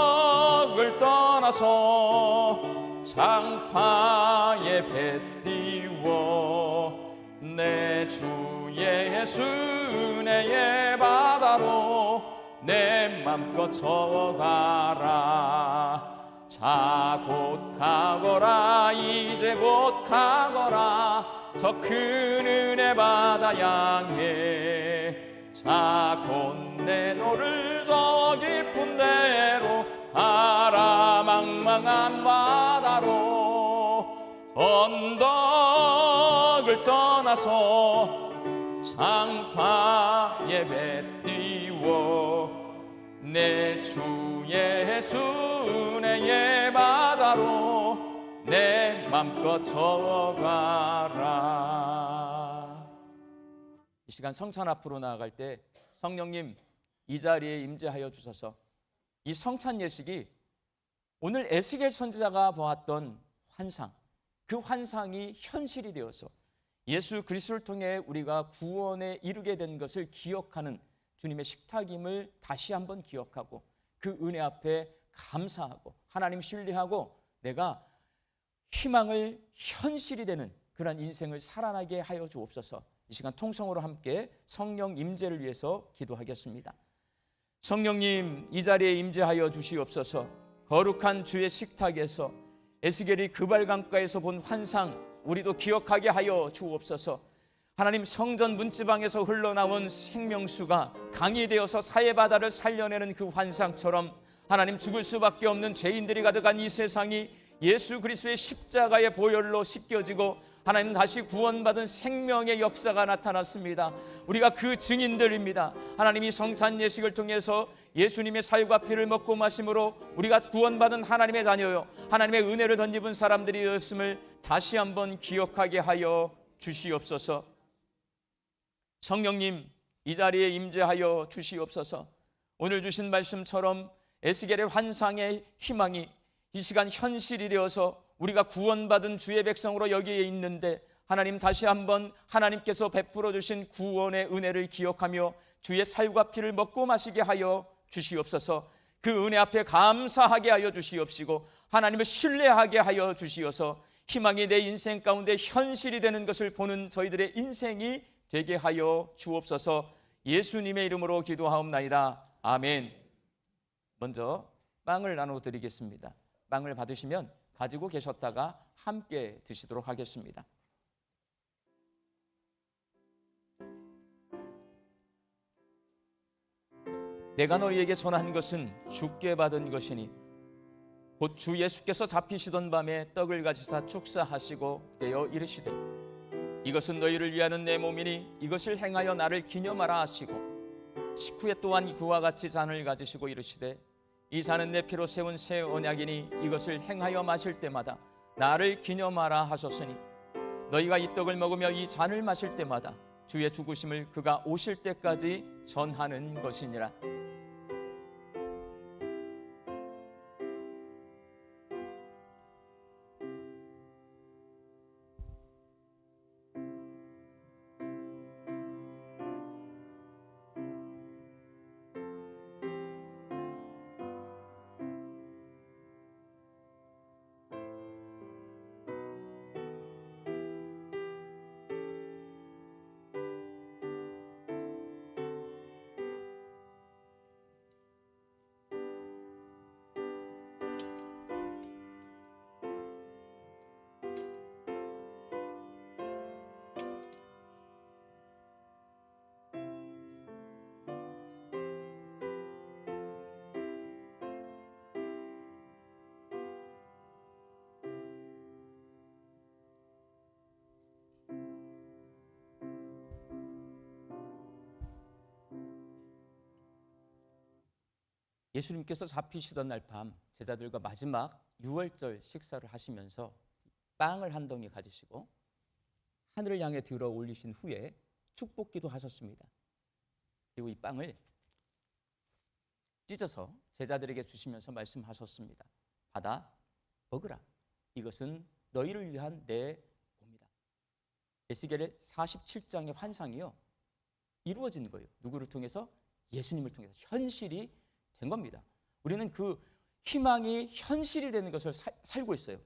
언덕을 떠나서 장파 예배 띄워 내 주 예수 은혜의 바다로 내 맘껏 져가라. 자 곧 가거라 이제 곧 가거라 저 큰 은혜 바다 향해. 자 곧 내 너를 저 깊은 데로 가라. 망망한 바다로 언덕을 떠나서 장파 예배 띄워 내 주 예수 은혜의 바다로 내 맘껏 져가라. 이 시간 성찬 앞으로 나아갈 때 성령님 이 자리에 임재하여 주셔서 이 성찬 예식이 오늘 에스겔 선지자가 보았던 환상, 그 환상이 현실이 되어서 예수 그리스도를 통해 우리가 구원에 이르게 된 것을 기억하는 주님의 식탁임을 다시 한번 기억하고 그 은혜 앞에 감사하고 하나님 신뢰하고 내가 희망을 현실이 되는 그런 인생을 살아나게 하여 주옵소서. 이 시간 통성으로 함께 성령 임재를 위해서 기도하겠습니다. 성령님 이 자리에 임재하여 주시옵소서. 거룩한 주의 식탁에서 에스겔이 그발강가에서 본 환상 우리도 기억하게 하여 주옵소서. 하나님 성전 문지방에서 흘러나온 생명수가 강이 되어서 사해바다를 살려내는 그 환상처럼 하나님 죽을 수밖에 없는 죄인들이 가득한 이 세상이 예수 그리스도의 십자가의 보혈로 씻겨지고 하나님 다시 구원받은 생명의 역사가 나타났습니다. 우리가 그 증인들입니다. 하나님이 성찬 예식을 통해서 예수님의 살과 피를 먹고 마심으로 우리가 구원받은 하나님의 자녀요 하나님의 은혜를 덧입은 사람들이 되었음을 다시 한번 기억하게 하여 주시옵소서. 성령님 이 자리에 임재하여 주시옵소서. 오늘 주신 말씀처럼 에스겔의 환상의 희망이 이 시간 현실이 되어서 우리가 구원받은 주의 백성으로 여기에 있는데 하나님 다시 한번 하나님께서 베풀어 주신 구원의 은혜를 기억하며 주의 살과 피를 먹고 마시게 하여 주시옵소서. 그 은혜 앞에 감사하게 하여 주시옵시고 하나님을 신뢰하게 하여 주시어서 희망이 내 인생 가운데 현실이 되는 것을 보는 저희들의 인생이 되게 하여 주옵소서. 예수님의 이름으로 기도하옵나이다. 아멘. 먼저 빵을 나눠드리겠습니다. 빵을 받으시면 가지고 계셨다가 함께 드시도록 하겠습니다. 내가 너희에게 전한 것은 주께 받은 것이니 곧 주 예수께서 잡히시던 밤에 떡을 가지사 축사하시고 떼어 이르시되 이것은 너희를 위하는 내 몸이니 이것을 행하여 나를 기념하라 하시고 식후에 또한 그와 같이 잔을 가지시고 이르시되 이 잔은 내 피로 세운 새 언약이니 이것을 행하여 마실 때마다 나를 기념하라 하셨으니 너희가 이 떡을 먹으며 이 잔을 마실 때마다 주의 죽으심을 그가 오실 때까지 전하는 것이니라. 예수님께서 잡히시던 날 밤 제자들과 마지막 유월절 식사를 하시면서 빵을 한 덩이 가지시고 하늘을 향해 들어 올리신 후에 축복기도 하셨습니다. 그리고 이 빵을 찢어서 제자들에게 주시면서 말씀하셨습니다. 받아 먹으라. 이것은 너희를 위한 내 몸이다. 에스겔 47장의 환상이요, 이루어진 거예요. 누구를 통해서? 예수님을 통해서 현실이 된 겁니다. 우리는 그 희망이 현실이 되는 것을 살고 있어요.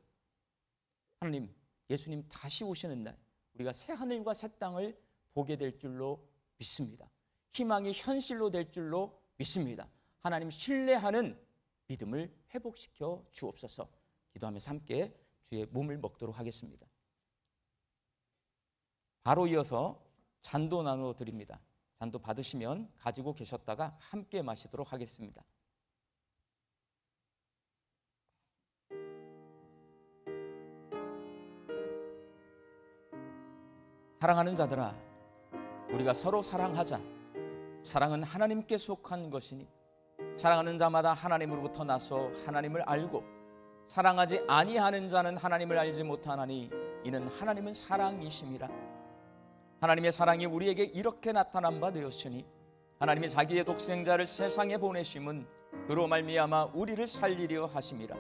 하나님, 예수님 다시 오시는 날 우리가 새 하늘과 새 땅을 보게 될 줄로 믿습니다. 희망이 현실로 될 줄로 믿습니다. 하나님 신뢰하는 믿음을 회복시켜 주옵소서. 기도하면서 함께 주의 몸을 먹도록 하겠습니다. 바로 이어서 잔도 나누어 드립니다. 잔도 받으시면 가지고 계셨다가 함께 마시도록 하겠습니다. 사랑하는 자들아, 우리가 서로 사랑하자. 사랑은 하나님께 속한 것이니 사랑하는 자마다 하나님으로부터 나서 하나님을 알고 사랑하지 아니하는 자는 하나님을 알지 못하나니 이는 하나님은 사랑이심이라. 하나님의 사랑이 우리에게 이렇게 나타난 바 되었으니 하나님이 자기의 독생자를 세상에 보내심은 그로 말미암아 우리를 살리려 하심이라.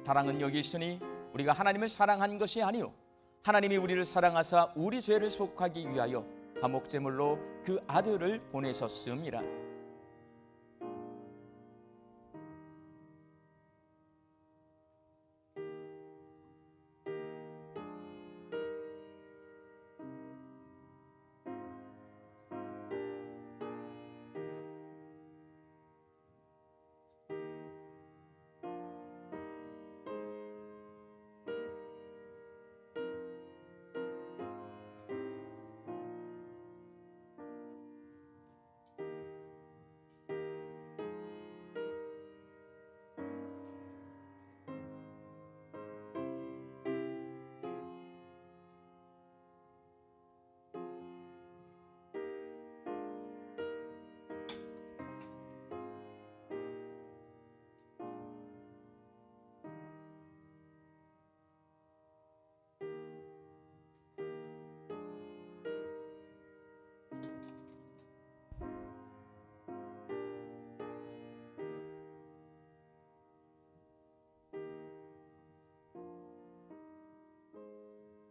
사랑은 여기 있으니 우리가 하나님을 사랑한 것이 아니요 하나님이 우리를 사랑하사 우리 죄를 속하기 위하여 화목제물로 그 아들을 보내셨음이라.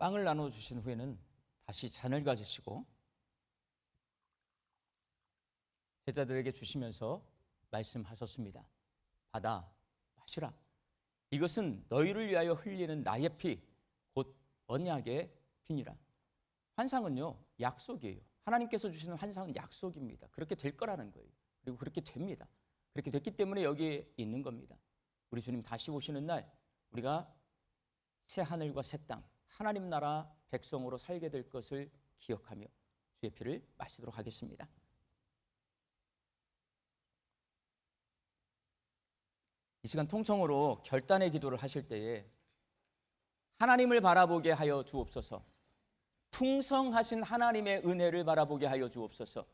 빵을 나눠주신 후에는 다시 잔을 가지시고 제자들에게 주시면서 말씀하셨습니다. 받아 마시라. 이것은 너희를 위하여 흘리는 나의 피, 곧 언약의 피니라. 환상은요, 약속이에요. 하나님께서 주시는 환상은 약속입니다. 그렇게 될 거라는 거예요. 그리고 그렇게 됩니다. 그렇게 됐기 때문에 여기에 있는 겁니다. 우리 주님 다시 오시는 날 우리가 새 하늘과 새 땅, 하나님 나라 백성으로 살게 될 것을 기억하며 주의 피를 마시도록 하겠습니다. 이 시간 통성으로 결단의 기도를 하실 때에 하나님을 바라보게 하여 주옵소서. 풍성하신 하나님의 은혜를 바라보게 하여 주옵소서.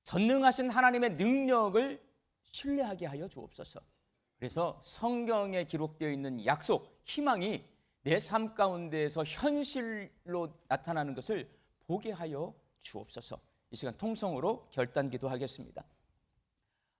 전능하신 하나님의 능력을 신뢰하게 하여 주옵소서. 그래서 성경에 기록되어 있는 약속, 희망이 내 삶 가운데에서 현실로 나타나는 것을 보게 하여 주옵소서. 이 시간 통성으로 결단 기도하겠습니다.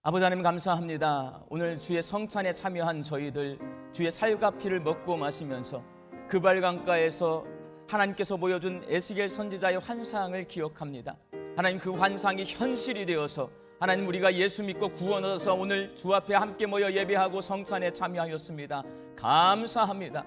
아버지 하나님 감사합니다. 오늘 주의 성찬에 참여한 저희들 주의 살과 피를 먹고 마시면서 그 발강가에서 하나님께서 보여준 에스겔 선지자의 환상을 기억합니다. 하나님, 그 환상이 현실이 되어서 하나님, 우리가 예수 믿고 구원 얻어서 오늘 주 앞에 함께 모여 예배하고 성찬에 참여하였습니다. 감사합니다.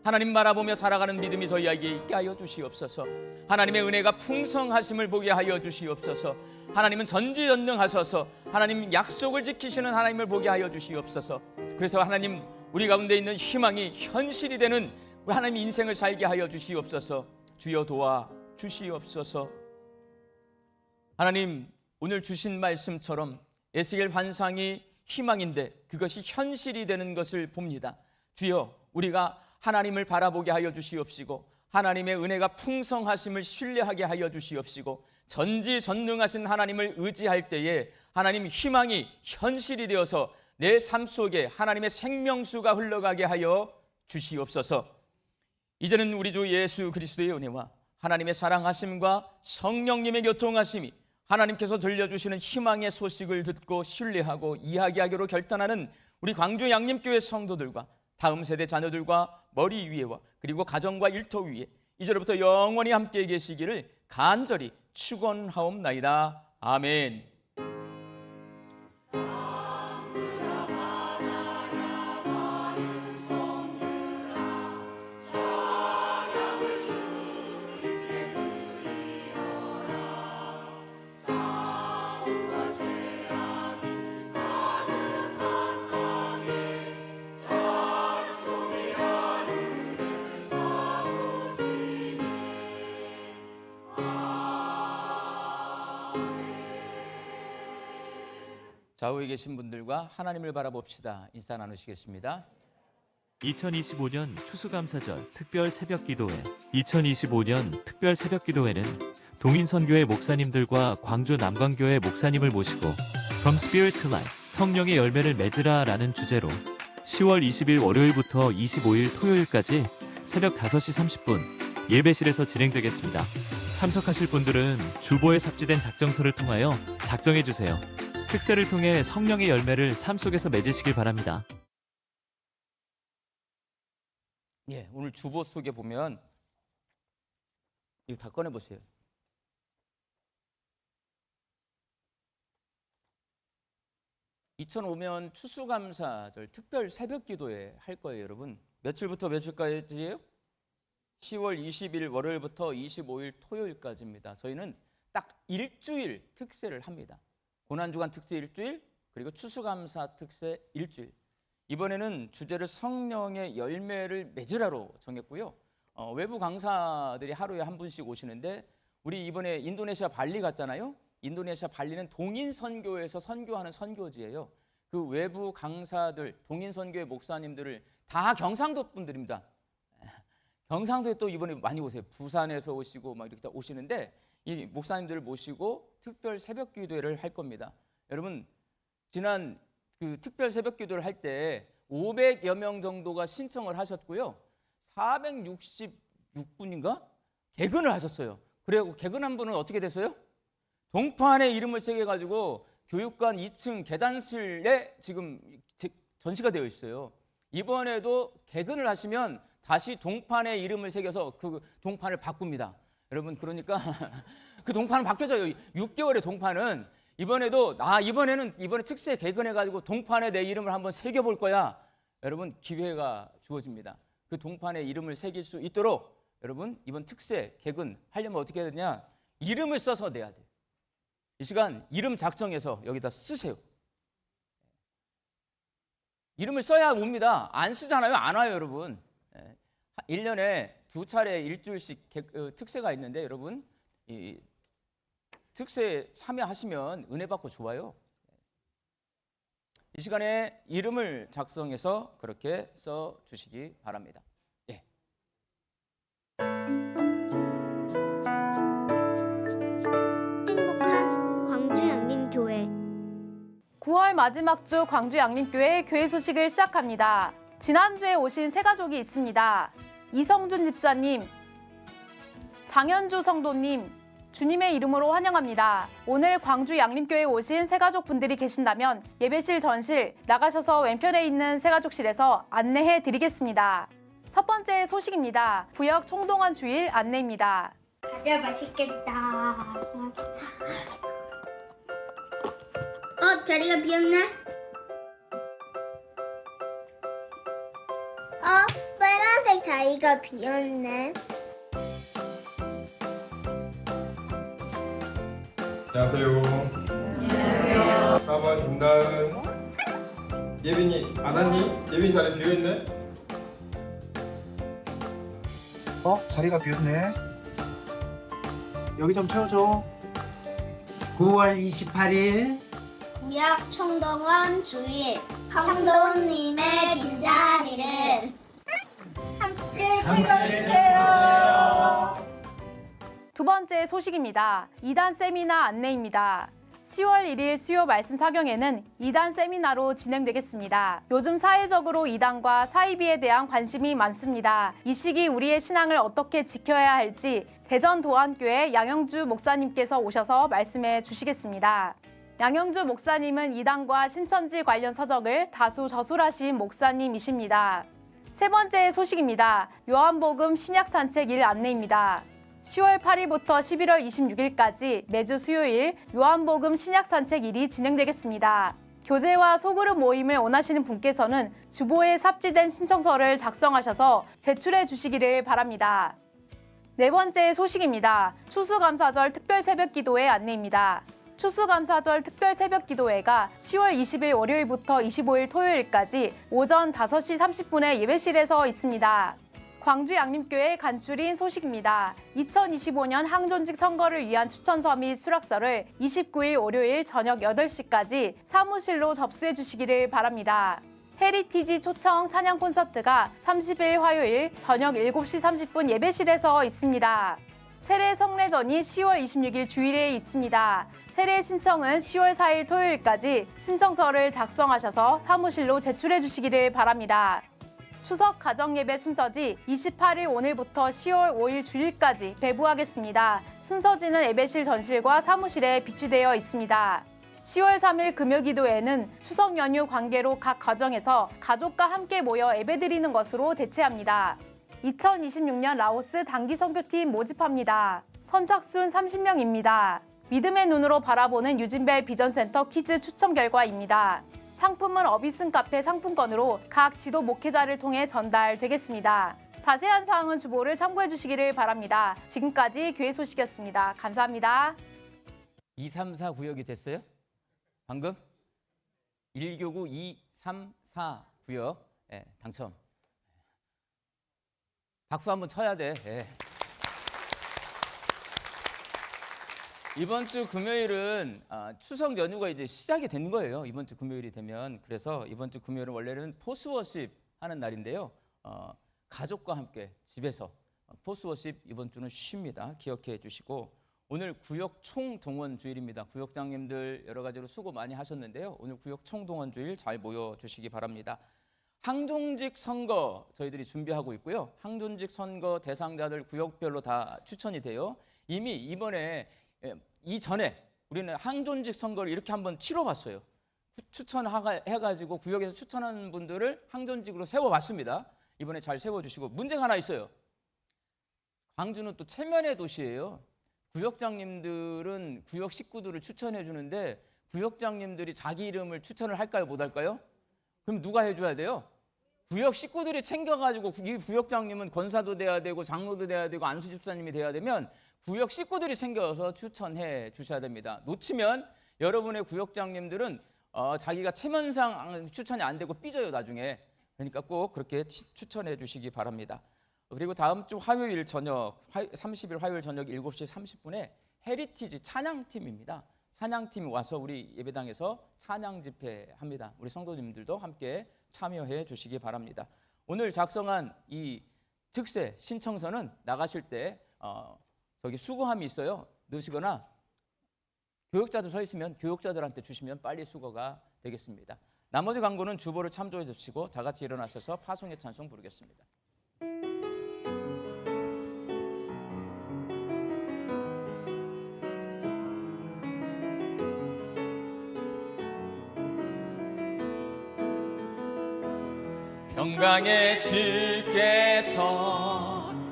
하나님 바라보며 살아가는 믿음이 저희에게 있게 하여 주시옵소서. 하나님의 은혜가 풍성하심을 보게 하여 주시옵소서. 하나님은 전지전능하셔서 하나님 약속을 지키시는 하나님을 보게 하여 주시옵소서. 그래서 하나님, 우리 가운데 있는 희망이 현실이 되는 우리 하나님 인생을 살게 하여 주시옵소서. 주여 도와 주시옵소서. 하나님, 오늘 주신 말씀처럼 에스겔 환상이 희망인데 그것이 현실이 되는 것을 봅니다. 주여, 우리가 하나님을 바라보게 하여 주시옵시고 하나님의 은혜가 풍성하심을 신뢰하게 하여 주시옵시고 전지전능하신 하나님을 의지할 때에 하나님 희망이 현실이 되어서 내 삶 속에 하나님의 생명수가 흘러가게 하여 주시옵소서. 이제는 우리 주 예수 그리스도의 은혜와 하나님의 사랑하심과 성령님의 교통하심이 하나님께서 들려주시는 희망의 소식을 듣고 신뢰하고 이야기하기로 결단하는 우리 광주 양림교회 성도들과 다음 세대 자녀들과 머리 위에와 그리고 가정과 일터 위에 이제로부터 영원히 함께 계시기를 간절히 축원하옵나이다. 아멘. 좌우에 계신 분들과 하나님을 바라봅시다. 인사 나누시겠습니다. 2025년 추수감사절 특별 새벽기도회 2025년 특별 새벽기도회는 동인선교회 목사님들과 광주 남광교회 목사님을 모시고 From Spirit to Life 성령의 열매를 맺으라 라는 주제로 10월 20일 월요일부터 25일 토요일까지 새벽 5시 30분 예배실에서 진행되겠습니다. 참석하실 분들은 주보에 삽지된 작정서를 통하여 작정해 주세요. 특세를 통해 성령의 열매를 삶 속에서 맺으시길 바랍니다. 예, 오늘 주보 속에 보면 이거 다 꺼내 보세요. (2005년) 추수감사절 특별 새벽기도회 할 거예요, 여러분. 며칠부터 며칠까지예요? 10월 20일 월요일부터 25일 토요일까지입니다. 저희는 딱 일주일 특세를 합니다. 고난주간 특세 일주일, 그리고 추수감사 특세 일주일. 이번에는 주제를 성령의 열매를 맺으라로 정했고요. 외부 강사들이 하루에 한 분씩 오시는데 우리 이번에 인도네시아 발리 갔잖아요. 인도네시아 발리는 동인선교에서 선교하는 선교지예요. 그 외부 강사들, 동인선교의 목사님들을 다 경상도 분들입니다. 경상도에 또 이번에 많이 오세요. 부산에서 오시고 막 이렇게 다 오시는데 이 목사님들을 모시고 특별 새벽 기도회를 할 겁니다. 여러분, 지난 그 특별 새벽 기도를 할 때 500여 명 정도가 신청을 하셨고요. 466분인가? 개근을 하셨어요. 그리고 개근한 분은 어떻게 됐어요? 동판에 이름을 새겨가지고 교육관 2층 계단실에 지금 전시가 되어 있어요. 이번에도 개근을 하시면 다시 동판에 이름을 새겨서 그 동판을 바꿉니다. 여러분, 그러니까 그 동판은 바뀌어져요. 6개월의 동판은 이번에 특세 개근해가지고 동판에 내 이름을 한번 새겨볼 거야. 여러분, 기회가 주어집니다. 그 동판에 이름을 새길 수 있도록 여러분 이번 특세 개근 하려면 어떻게 해야 되냐? 이름을 써서 내야 돼요. 이 시간 이름 작성해서 여기다 쓰세요. 이름을 써야 옵니다. 안 쓰잖아요. 안 와요, 여러분. 1년에 2차례 일주일씩 특세가 있는데 여러분 이 특세 참여하시면 은혜 받고 좋아요. 이 시간에 이름을 작성해서 그렇게 써 주시기 바랍니다. 예. 행복한 광주 양림교회 9월 마지막 주 광주 양림교회 교회 소식을 시작합니다. 지난주에 오신 새 가족이 있습니다. 이성준 집사님, 장현주 성도님, 주님의 이름으로 환영합니다. 오늘 광주 양림교회에 오신 새가족 분들이 계신다면 예배실 전실 나가셔서 왼편에 있는 새가족실에서 안내해 드리겠습니다. 첫 번째 소식입니다. 부역 총동원 주일 안내입니다. 과자 맛있겠다. 자리가 비었네. 빨간색 자리가 비었네. 안녕하세요. 안녕하세요. 사번 김다은. 예빈이 안 왔니? 예빈이 자리 비어있네? 자리가 비었네. 여기 좀 채워줘. 9월 28일 구약 총동원 주일 성도님의 빈자리를 함께 채워주세요. 두 번째 소식입니다. 2단 세미나 안내입니다. 10월 1일 수요 말씀 사경에는 2단 세미나로 진행되겠습니다. 요즘 사회적으로 2단과 사이비에 대한 관심이 많습니다. 이 시기 우리의 신앙을 어떻게 지켜야 할지 대전 도안교회 양영주 목사님께서 오셔서 말씀해 주시겠습니다. 양영주 목사님은 2단과 신천지 관련 서적을 다수 저술하신 목사님이십니다. 세 번째 소식입니다. 요한복음 신약 산책 일 안내입니다. 10월 8일부터 11월 26일까지 매주 수요일 요한복음 신약 산책일이 진행되겠습니다. 교제와 소그룹 모임을 원하시는 분께서는 주보에 삽지된 신청서를 작성하셔서 제출해 주시기를 바랍니다. 네 번째 소식입니다. 추수감사절 특별 새벽기도회 안내입니다. 추수감사절 특별 새벽기도회가 10월 20일 월요일부터 25일 토요일까지 오전 5시 30분에 예배실에서 있습니다. 광주 양림교회 간추린 소식입니다. 2025년 항존직 선거를 위한 추천서 및 수락서를 29일 월요일 저녁 8시까지 사무실로 접수해 주시기를 바랍니다. 헤리티지 초청 찬양 콘서트가 30일 화요일 저녁 7시 30분 예배실에서 있습니다. 세례 성례전이 10월 26일 주일에 있습니다. 세례 신청은 10월 4일 토요일까지 신청서를 작성하셔서 사무실로 제출해 주시기를 바랍니다. 추석 가정예배 순서지 28일 오늘부터 10월 5일 주일까지 배부하겠습니다. 순서지는 예배실 전실과 사무실에 비치되어 있습니다. 10월 3일 금요기도회는 추석 연휴 관계로 각 가정에서 가족과 함께 모여 예배드리는 것으로 대체합니다. 2026년 라오스 단기 선교팀 모집합니다. 선착순 30명입니다. 믿음의 눈으로 바라보는 유진벨 비전센터 퀴즈 추첨 결과입니다. 상품은 어비슨 카페 상품권으로 각 지도 목회자를 통해 전달되겠습니다. 자세한 사항은 주보를 참고해 주시기를 바랍니다. 지금까지 교회 소식이었습니다. 감사합니다. 234 구역이 됐어요? 방금? 1교구 234 구역 당첨. 박수 한번 쳐야 돼. 이번 주 금요일은 추석 연휴가 이제 시작이 된 거예요. 이번 주 금요일이 되면. 그래서 이번 주 금요일은 원래는 포스워십 하는 날인데요. 가족과 함께 집에서 포스워십 이번 주는 쉽니다. 기억해 주시고 오늘 구역 총동원 주일입니다. 구역장님들 여러 가지로 수고 많이 하셨는데요. 오늘 구역 총동원 주일 잘 모여 주시기 바랍니다. 항존직 선거 저희들이 준비하고 있고요. 항존직 선거 대상자들 구역별로 다 추천이 돼요. 이미 이번에 이전에 우리는 항존직 선거를 이렇게 한번 치러봤어요. 추천해가지고 구역에서 추천하는 분들을 항존직으로 세워봤습니다. 이번에 잘 세워주시고 문제가 하나 있어요. 광주는 또 체면의 도시예요. 구역장님들은 구역 식구들을 추천해 주는데 구역장님들이 자기 이름을 추천을 할까요? 못 할까요? 그럼 누가 해줘야 돼요? 구역 식구들이 챙겨가지고 이 구역장님은 권사도 돼야 되고 장로도 돼야 되고 안수집사님이 돼야 되면 구역 식구들이 챙겨서 추천해 주셔야 됩니다. 놓치면 여러분의 구역장님들은 자기가 체면상 추천이 안 되고 삐져요 나중에. 그러니까 꼭 그렇게 추천해 주시기 바랍니다. 그리고 다음 주 화요일 저녁 30일 화요일 저녁 7시 30분에 헤리티지 찬양팀입니다. 찬양팀이 와서 우리 예배당에서 찬양 집회합니다. 우리 성도님들도 함께 참여해 주시기 바랍니다. 오늘 작성한 이 특세 신청서는 나가실 때 저기 수거함이 있어요. 넣으시거나 교역자들 서 있으면 교역자들한테 주시면 빨리 수거가 되겠습니다. 나머지 광고는 주보를 참조해 주시고 다 같이 일어나셔서 파송의 찬송 부르겠습니다. 평강의 주께서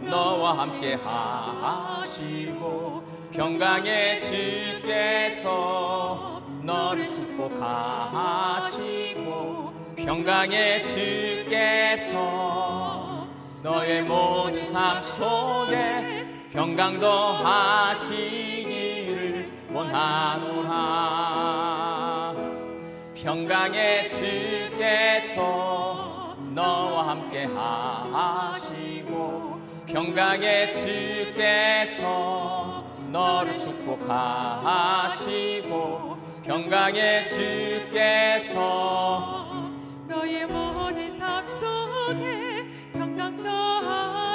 너와 함께 하시고 평강의 주께서 너를 축복하시고 평강의 주께서 너의 모든 삶 속에 평강 더하시기를 원하노라. 평강의 주께서 너와 함께 하시고 평강의 주께서 너를 축복하시고 평강의 주께서 너의 모든 삶 속에 평강 더하시기를